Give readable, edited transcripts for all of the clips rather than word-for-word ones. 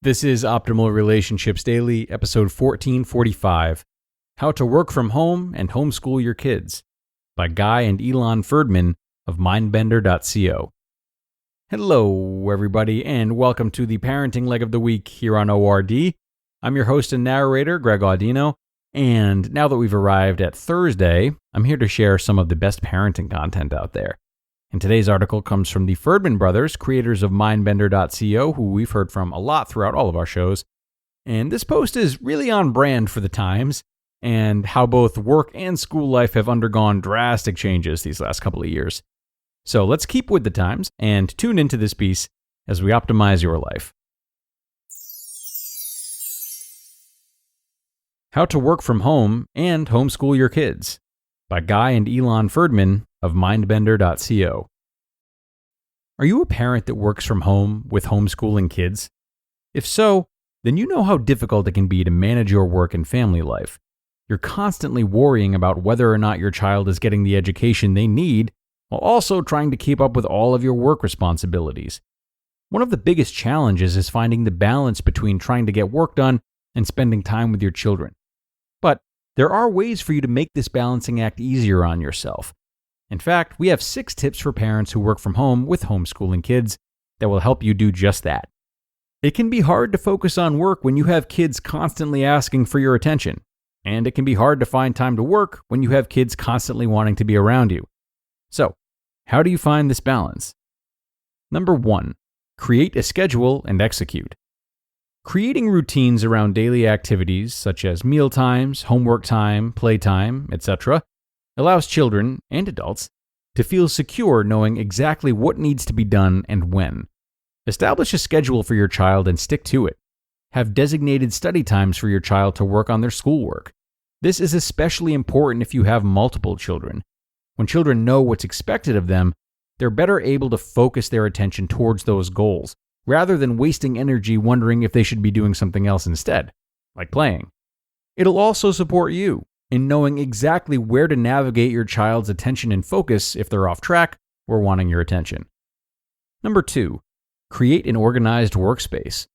This is Optimal Relationships Daily, episode 1445, How to Work from Home and Homeschool Your Kids, by Guy and Ilan Ferdman of mindbender.co. Hello, everybody, and welcome to the parenting leg of the week here on ORD. I'm your host and narrator, Greg Audino, and now that we've arrived at Thursday, I'm here to share some of the best parenting content out there. And today's article comes from the Ferdman brothers, creators of mindbender.co, who we've heard from a lot throughout all of our shows. And this post is really on brand for the times and how both work and school life have undergone drastic changes these last couple of years. So let's keep with the times and tune into this piece as we optimize your life. How to Work from Home and Homeschool Your Kids, by Guy and Ilan Ferdman of mindbender.co. Are you a parent that works from home with homeschooling kids? If so, then you know how difficult it can be to manage your work and family life. You're constantly worrying about whether or not your child is getting the education they need, while also trying to keep up with all of your work responsibilities. One of the biggest challenges is finding the balance between trying to get work done and spending time with your children. But there are ways for you to make this balancing act easier on yourself. In fact, we have 6 tips for parents who work from home with homeschooling kids that will help you do just that. It can be hard to focus on work when you have kids constantly asking for your attention, and it can be hard to find time to work when you have kids constantly wanting to be around you. So, how do you find this balance? Number 1, create a schedule and execute. Creating routines around daily activities such as meal times, homework time, playtime, etc., allows children and adults to feel secure knowing exactly what needs to be done and when. Establish a schedule for your child and stick to it. Have designated study times for your child to work on their schoolwork. This is especially important if you have multiple children. When children know what's expected of them, they're better able to focus their attention towards those goals, rather than wasting energy wondering if they should be doing something else instead, like playing. It'll also support you in knowing exactly where to navigate your child's attention and focus if they're off track or wanting your attention. Number 2, create an organized workspace.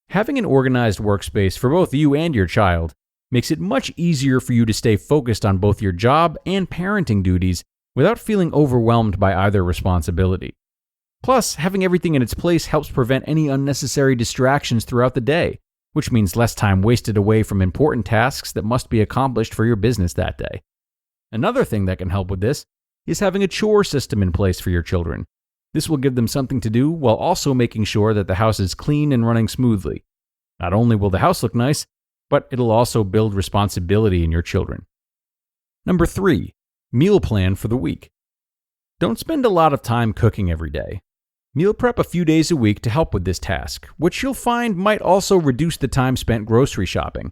Having an organized workspace for both you and your child makes it much easier for you to stay focused on both your job and parenting duties without feeling overwhelmed by either responsibility. Plus, having everything in its place helps prevent any unnecessary distractions throughout the day, which means less time wasted away from important tasks that must be accomplished for your business that day. Another thing that can help with this is having a chore system in place for your children. This will give them something to do while also making sure that the house is clean and running smoothly. Not only will the house look nice, but it'll also build responsibility in your children. Number 3, meal plan for the week. Don't spend a lot of time cooking every day. Meal prep a few days a week to help with this task, which you'll find might also reduce the time spent grocery shopping.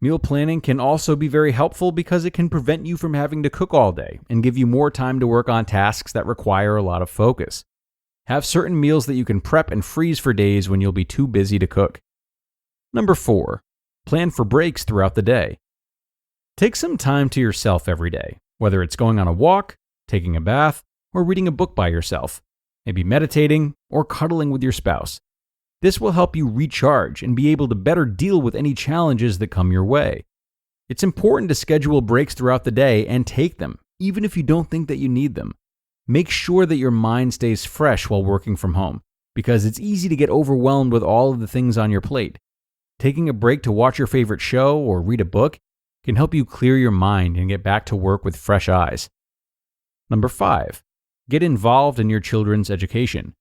Meal planning can also be very helpful because it can prevent you from having to cook all day and give you more time to work on tasks that require a lot of focus. Have certain meals that you can prep and freeze for days when you'll be too busy to cook. Number 4, plan for breaks throughout the day. Take some time to yourself every day, whether it's going on a walk, taking a bath, or reading a book by yourself. Maybe meditating or cuddling with your spouse. This will help you recharge and be able to better deal with any challenges that come your way. It's important to schedule breaks throughout the day and take them, even if you don't think that you need them. Make sure that your mind stays fresh while working from home, because it's easy to get overwhelmed with all of the things on your plate. Taking a break to watch your favorite show or read a book can help you clear your mind and get back to work with fresh eyes. Number 5, get involved in your children's education.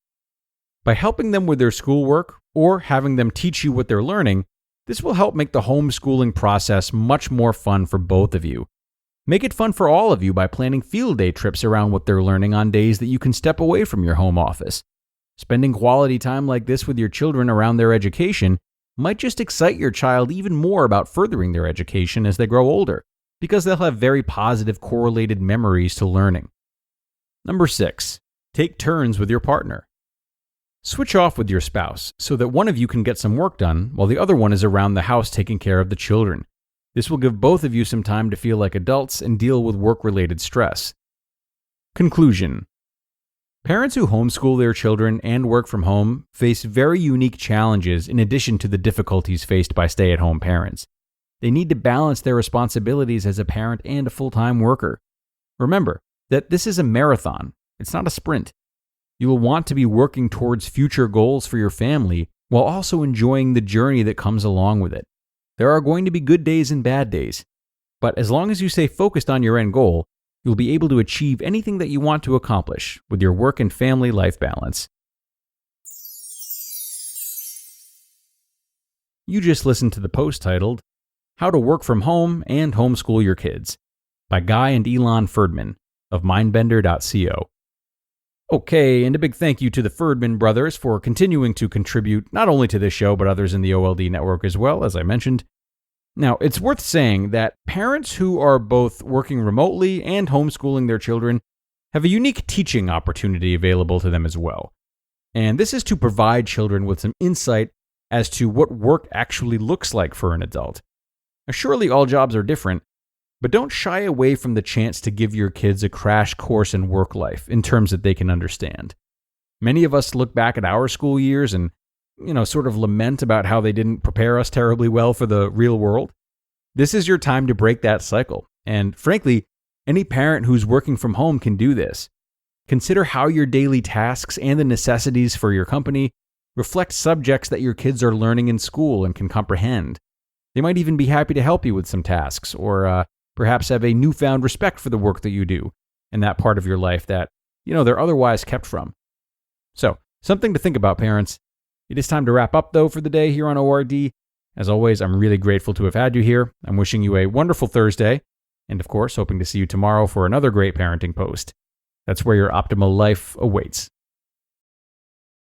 By helping them with their schoolwork or having them teach you what they're learning, this will help make the homeschooling process much more fun for both of you. Make it fun for all of you by planning field day trips around what they're learning on days that you can step away from your home office. Spending quality time like this with your children around their education might just excite your child even more about furthering their education as they grow older, because they'll have very positive correlated memories to learning. Number 6, take turns with your partner. Switch off with your spouse so that one of you can get some work done while the other one is around the house taking care of the children. This will give both of you some time to feel like adults and deal with work-related stress. Conclusion. Parents who homeschool their children and work from home face very unique challenges in addition to the difficulties faced by stay-at-home parents. They need to balance their responsibilities as a parent and a full-time worker. Remember that this is a marathon, it's not a sprint. You will want to be working towards future goals for your family while also enjoying the journey that comes along with it. There are going to be good days and bad days, but as long as you stay focused on your end goal, you'll be able to achieve anything that you want to accomplish with your work and family life balance. You just listened to the post titled, How to Work from Home and Homeschool Your Kids by Guy and Ilan Ferdman of mindbender.co. Okay, and a big thank you to the Ferdman brothers for continuing to contribute not only to this show, but others in the OLD network as well, as I mentioned. Now, it's worth saying that parents who are both working remotely and homeschooling their children have a unique teaching opportunity available to them as well. And this is to provide children with some insight as to what work actually looks like for an adult. Now, surely all jobs are different, but don't shy away from the chance to give your kids a crash course in work life in terms that they can understand. Many of us look back at our school years and sort of lament about how they didn't prepare us terribly well for the real world. This is your time to break that cycle. And frankly, any parent who's working from home can do this. Consider how your daily tasks and the necessities for your company reflect subjects that your kids are learning in school and can comprehend. They might even be happy to help you with some tasks or perhaps have a newfound respect for the work that you do in that part of your life that, they're otherwise kept from. So, something to think about, parents. It is time to wrap up, though, for the day here on ORD. As always, I'm really grateful to have had you here. I'm wishing you a wonderful Thursday, and of course, hoping to see you tomorrow for another great parenting post. That's where your optimal life awaits.